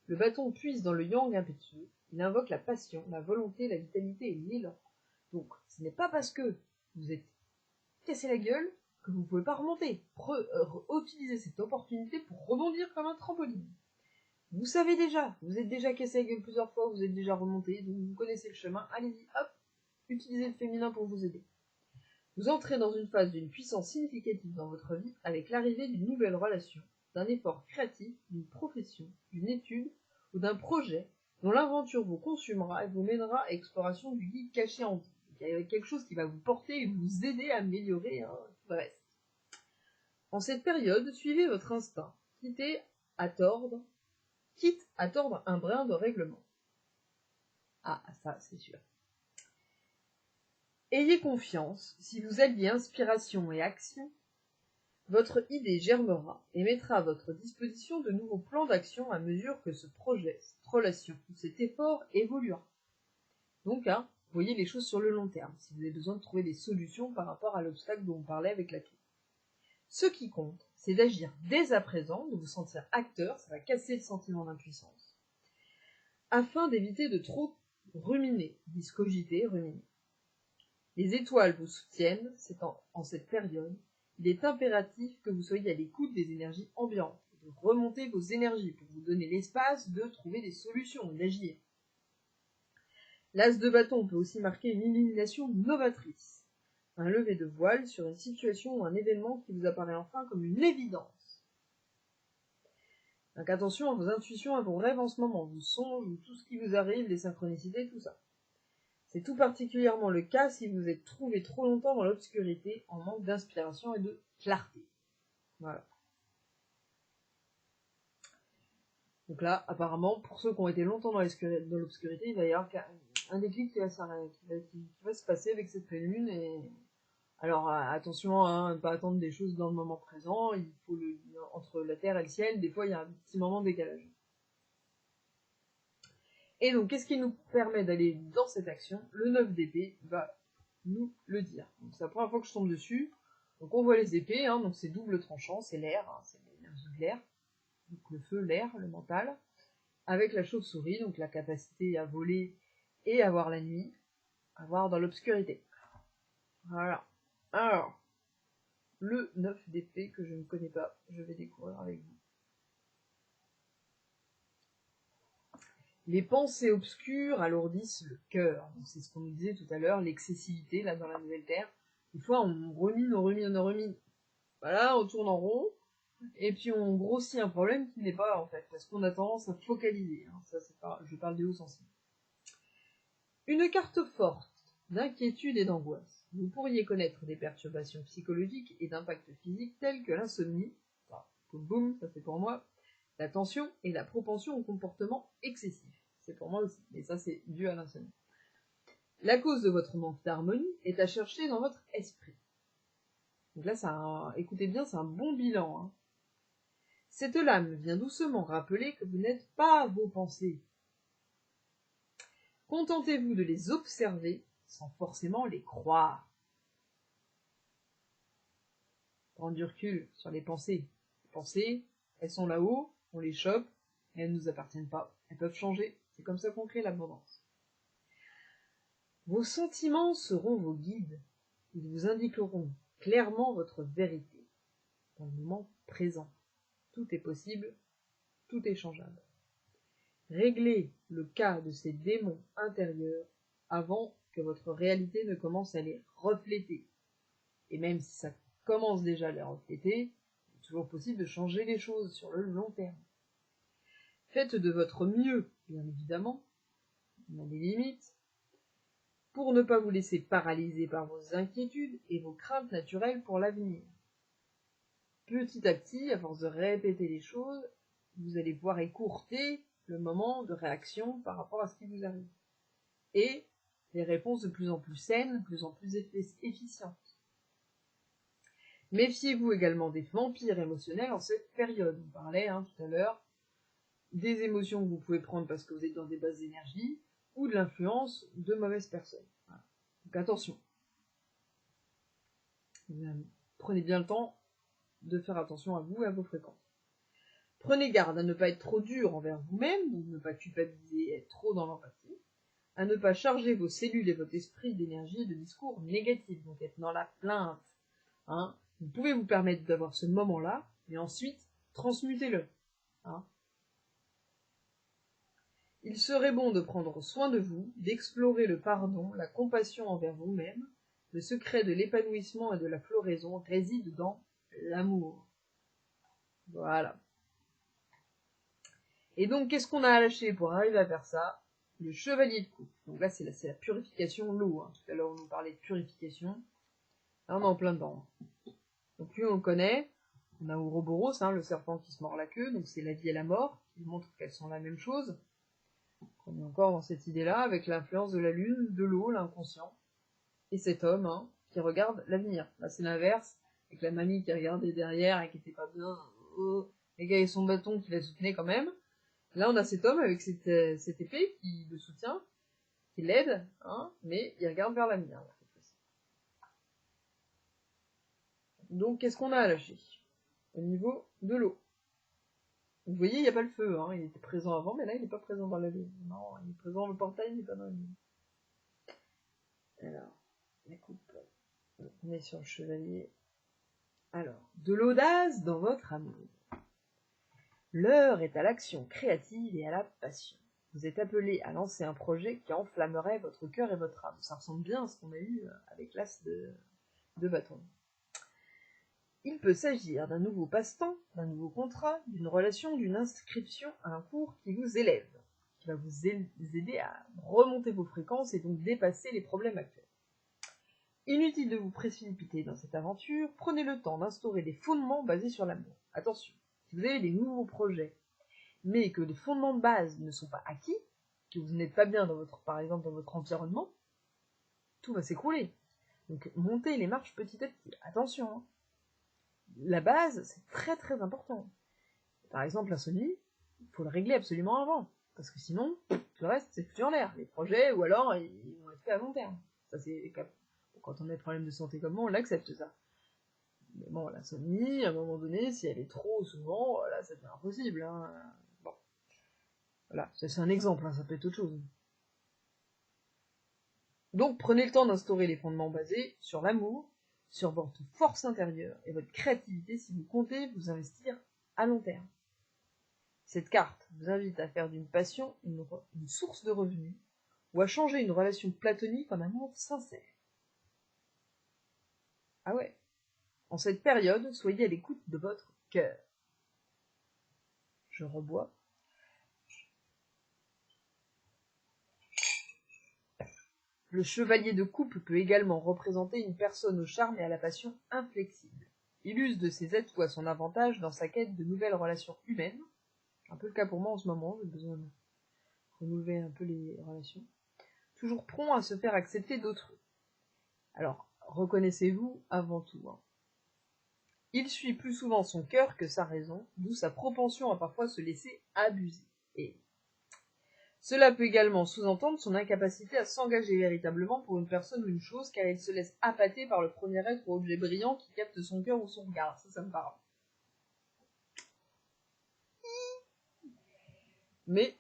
Le bâton puise dans le yang impétueux. Il invoque la passion, la volonté, la vitalité et l'élan. Donc, ce n'est pas parce que vous êtes cassé la gueule que vous ne pouvez pas remonter. Utilisez cette opportunité pour rebondir comme un trampoline. Vous savez déjà, vous êtes déjà cassé la gueule plusieurs fois, vous êtes déjà remonté, donc vous connaissez le chemin. Allez-y, hop, utilisez le féminin pour vous aider. Vous entrez dans une phase d'une puissance significative dans votre vie avec l'arrivée d'une nouvelle relation, d'un effort créatif, d'une profession, d'une étude ou d'un projet dont l'aventure vous consumera et vous mènera à l'exploration du guide caché en vous. Il y a quelque chose qui va vous porter et vous aider à améliorer tout le reste. En cette période, suivez votre instinct, quitte à tordre un brin de règlement. Ah, ça, c'est sûr. Ayez confiance, si vous alliez inspiration et action, votre idée germera et mettra à votre disposition de nouveaux plans d'action à mesure que ce projet, cette relation ou cet effort évoluera. Donc, voyez les choses sur le long terme, si vous avez besoin de trouver des solutions par rapport à l'obstacle dont on parlait avec la clé. Ce qui compte, c'est d'agir dès à présent, de vous sentir acteur, ça va casser le sentiment d'impuissance, afin d'éviter de trop ruminer, discogiter, ruminer. Les étoiles vous soutiennent, c'est en cette période, il est impératif que vous soyez à l'écoute des énergies ambiantes, de remonter vos énergies pour vous donner l'espace de trouver des solutions, d'agir. L'as de bâton peut aussi marquer une illumination novatrice, un lever de voile sur une situation ou un événement qui vous apparaît enfin comme une évidence. Donc attention à vos intuitions, à vos rêves en ce moment, vos songes, tout ce qui vous arrive, les synchronicités, tout ça. C'est tout particulièrement le cas si vous êtes trouvé trop longtemps dans l'obscurité, en manque d'inspiration et de clarté. Voilà. Donc là, apparemment, pour ceux qui ont été longtemps dans l'obscurité, il va y avoir un déclic qui va se passer avec cette pleine lune. Et alors attention à ne pas attendre des choses dans le moment présent. Il faut entre la terre et le ciel, des fois il y a un petit moment de décalage. Et donc, qu'est-ce qui nous permet d'aller dans cette action? Le 9 d'épée va nous le dire. C'est la première fois que je tombe dessus. Donc, on voit les épées, donc c'est double tranchant, c'est l'air, c'est l'énergie de l'air. Donc, le feu, l'air, le mental. Avec la chauve-souris, donc la capacité à voler et à voir la nuit, à voir dans l'obscurité. Voilà. Alors, le 9 d'épée que je ne connais pas, je vais découvrir avec vous. Les pensées obscures alourdissent le cœur. C'est ce qu'on nous disait tout à l'heure, l'excessivité, là, dans la nouvelle terre. Des fois, on remine. Voilà, on tourne en rond, et puis on grossit un problème qui n'est pas, en fait, parce qu'on a tendance à focaliser. Ça, je parle des hauts sensibles. Une carte forte d'inquiétude et d'angoisse. Vous pourriez connaître des perturbations psychologiques et d'impact physique tels que l'insomnie, boum, ça c'est pour moi, la tension et la propension au comportement excessif. C'est pour moi aussi, mais ça c'est dû à l'insomnie. La cause de votre manque d'harmonie est à chercher dans votre esprit. Donc là, écoutez bien, c'est un bon bilan. Cette lame vient doucement rappeler que vous n'êtes pas vos pensées. Contentez-vous de les observer sans forcément les croire. Prendre du recul sur les pensées. Les pensées, elles sont là-haut, on les chope, et elles ne nous appartiennent pas. Elles peuvent changer. C'est comme ça qu'on crée l'abondance. Vos sentiments seront vos guides. Ils vous indiqueront clairement votre vérité. Dans le moment présent. Tout est possible, tout est changeable. Réglez le cas de ces démons intérieurs avant que votre réalité ne commence à les refléter. Et même si ça commence déjà à les refléter, il est toujours possible de changer les choses sur le long terme. Faites de votre mieux, bien évidemment, il y a des limites, pour ne pas vous laisser paralyser par vos inquiétudes et vos craintes naturelles pour l'avenir. Petit à petit, à force de répéter les choses, vous allez voir écourter le moment de réaction par rapport à ce qui vous arrive. Et des réponses de plus en plus saines, de plus en plus efficientes. Méfiez-vous également des vampires émotionnels en cette période. On parlait tout à l'heure des émotions que vous pouvez prendre parce que vous êtes dans des bases d'énergie, ou de l'influence de mauvaises personnes. Voilà. Donc attention. Prenez bien le temps de faire attention à vous et à vos fréquences. Prenez garde à ne pas être trop dur envers vous-même, donc ne pas culpabiliser et être trop dans l'empathie, à ne pas charger vos cellules et votre esprit d'énergie et de discours négatifs, donc être dans la plainte. Hein. Vous pouvez vous permettre d'avoir ce moment-là, mais ensuite, transmutez-le. Hein. Il serait bon de prendre soin de vous, d'explorer le pardon, la compassion envers vous-même. Le secret de l'épanouissement et de la floraison réside dans l'amour. Voilà. Et donc, qu'est-ce qu'on a à lâcher pour arriver à faire ça? Le chevalier de coupe. Donc là, c'est la purification, l'eau. Hein. Tout à l'heure, on nous parlait de purification. Là, on est en plein dedans. Donc lui, on le connaît. On a Ouroboros, hein, le serpent qui se mord la queue. Donc c'est la vie et la mort, qui montrent qu'elles sont la même chose. On est encore dans cette idée-là, avec l'influence de la lune, de l'eau, l'inconscient. Et cet homme, hein, qui regarde l'avenir. Là, c'est l'inverse, avec la mamie qui regardait derrière et qui était pas bien. Les gars et son bâton qui la soutenait quand même. Là, on a cet homme avec cette épée qui le soutient, qui l'aide, hein, mais il regarde vers l'avenir. Donc, qu'est-ce qu'on a à lâcher au niveau de l'eau? Vous voyez, il n'y a pas le feu, hein, il était présent avant, mais là, il n'est pas présent dans la lune. Non, il est présent dans le portail, mais pas dans la lune. Alors, la coupe, on est sur le chevalier. Alors, de l'audace dans votre amour. L'heure est à l'action créative et à la passion. Vous êtes appelé à lancer un projet qui enflammerait votre cœur et votre âme. Ça ressemble bien à ce qu'on a eu avec l'as de bâton. Il peut s'agir d'un nouveau passe-temps, d'un nouveau contrat, d'une relation, d'une inscription à un cours qui vous élève, qui va vous aider à remonter vos fréquences et donc dépasser les problèmes actuels. Inutile de vous précipiter dans cette aventure, prenez le temps d'instaurer des fondements basés sur l'amour. Attention, si vous avez des nouveaux projets, mais que les fondements de base ne sont pas acquis, que vous n'êtes pas bien par exemple dans votre environnement, tout va s'écrouler. Donc montez les marches petit à petit. Attention, hein. La base, c'est très très important. Par exemple, l'insomnie, il faut le régler absolument avant. Parce que sinon, tout le reste, c'est foutu en l'air. Les projets, ou alors, ils vont être faits à long terme. Ça, c'est quand on a des problèmes de santé comme moi, on l'accepte, ça. Mais bon, l'insomnie, à un moment donné, si elle est trop souvent, là, ça devient impossible. Hein. Bon. Voilà, ça, c'est un exemple, hein, ça peut être autre chose. Donc, prenez le temps d'instaurer les fondements basés sur l'amour, sur votre force intérieure et votre créativité si vous comptez vous investir à long terme. Cette carte vous invite à faire d'une passion une source de revenus ou à changer une relation platonique en amour sincère. Ah ouais. En cette période, soyez à l'écoute de votre cœur. Je rebois. Le chevalier de coupe peut également représenter une personne au charme et à la passion inflexible. Il use de ses atouts à son avantage dans sa quête de nouvelles relations humaines. Un peu le cas pour moi en ce moment, j'ai besoin de renouveler un peu les relations. Toujours prompt à se faire accepter d'autrui. Alors, reconnaissez-vous avant tout. Hein. Il suit plus souvent son cœur que sa raison, d'où sa propension à parfois se laisser abuser. Et cela peut également sous-entendre son incapacité à s'engager véritablement pour une personne ou une chose, car il se laisse appâter par le premier être ou objet brillant qui capte son cœur ou son regard. Ça me parle. Mais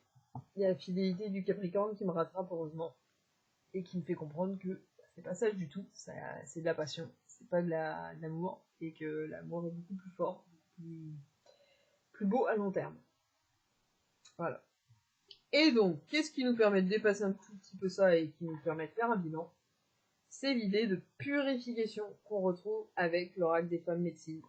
il y a la fidélité du Capricorne qui me rattrape heureusement et qui me fait comprendre que c'est pas ça du tout, c'est de la passion, c'est pas de l'amour, et que l'amour est beaucoup plus fort, plus beau à long terme. Voilà. Et donc, qu'est-ce qui nous permet de dépasser un tout petit peu ça et qui nous permet de faire un bilan? C'est l'idée de purification qu'on retrouve avec l'oracle des femmes médecines.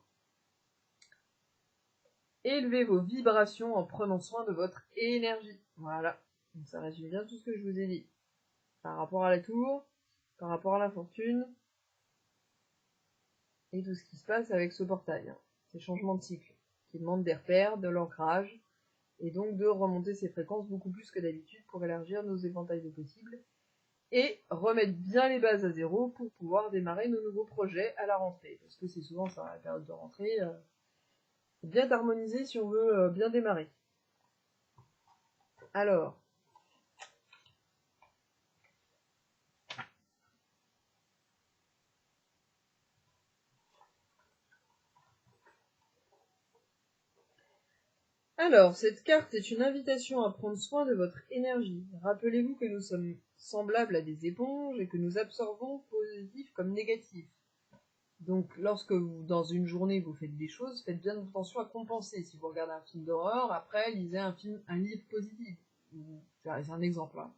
Élevez vos vibrations en prenant soin de votre énergie. Voilà. Donc ça résume bien tout ce que je vous ai dit. Par rapport à la tour, par rapport à la fortune, et tout ce qui se passe avec ce portail. Hein. Ces changements de cycle, qui demandent des repères, de l'ancrage, et donc de remonter ses fréquences beaucoup plus que d'habitude pour élargir nos éventails de possibles, et remettre bien les bases à zéro pour pouvoir démarrer nos nouveaux projets à la rentrée. Parce que c'est souvent ça, la période de rentrée, bien harmoniser si on veut bien démarrer. Alors, cette carte est une invitation à prendre soin de votre énergie. Rappelez-vous que nous sommes semblables à des éponges et que nous absorbons positif comme négatif. Donc, lorsque vous, dans une journée, vous faites des choses, faites bien attention à compenser. Si vous regardez un film d'horreur, après, lisez un livre positif. C'est un exemple, hein.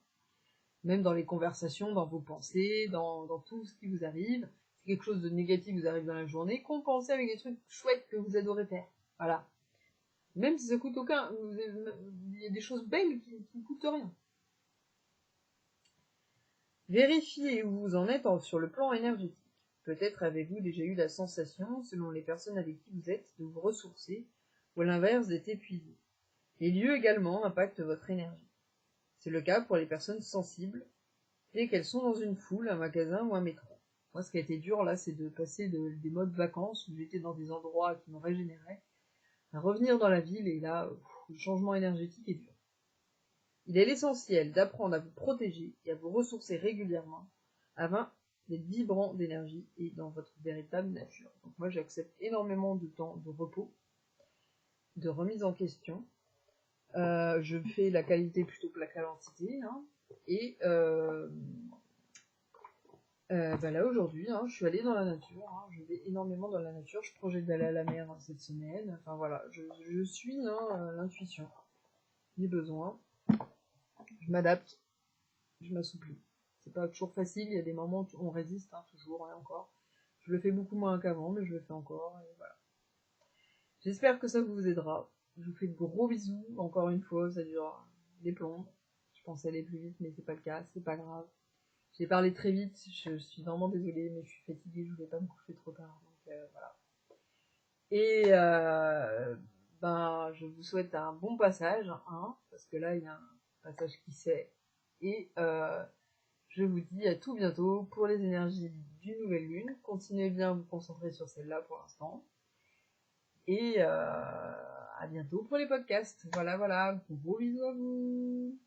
Même dans les conversations, dans vos pensées, dans tout ce qui vous arrive. Si quelque chose de négatif vous arrive dans la journée, compensez avec des trucs chouettes que vous adorez faire. Voilà. Même si ça coûte aucun, il y a des choses belles qui ne coûtent rien. Vérifiez où vous en êtes sur le plan énergétique. Peut-être avez-vous déjà eu la sensation, selon les personnes avec qui vous êtes, de vous ressourcer, ou à l'inverse d'être épuisé. Les lieux également impactent votre énergie. C'est le cas pour les personnes sensibles, dès qu'elles sont dans une foule, un magasin ou un métro. Moi, ce qui a été dur, là, c'est de passer des modes vacances, où j'étais dans des endroits qui me régénéraient, à revenir dans la ville, et là, le changement énergétique est dur. Il est essentiel d'apprendre à vous protéger et à vous ressourcer régulièrement, afin d'être vibrant d'énergie et dans votre véritable nature. Donc moi, j'accepte énormément de temps de repos, de remise en question. Je fais la qualité plutôt que la quantité, hein. Et là aujourd'hui, hein, je suis allée dans la nature, hein, je vais énormément dans la nature, je projette d'aller à la mer cette semaine, enfin voilà, je suis l'intuition, mes besoins, je m'adapte, je m'assouplis. C'est pas toujours facile, il y a des moments où on résiste, hein, toujours et encore. Je le fais beaucoup moins qu'avant, mais je le fais encore, et voilà. J'espère que ça vous aidera. Je vous fais de gros bisous, encore une fois, ça dure des plombs. Je pensais aller plus vite, mais c'est pas le cas, c'est pas grave. J'ai parlé très vite, je suis vraiment désolée, mais je suis fatiguée, je voulais pas me coucher trop tard, donc voilà. Et je vous souhaite un bon passage, hein, parce que là, il y a un passage qui s'est. Et je vous dis à tout bientôt pour les énergies d'une nouvelle lune. Continuez bien à vous concentrer sur celle-là pour l'instant. Et à bientôt pour les podcasts. Voilà, gros bisous à vous.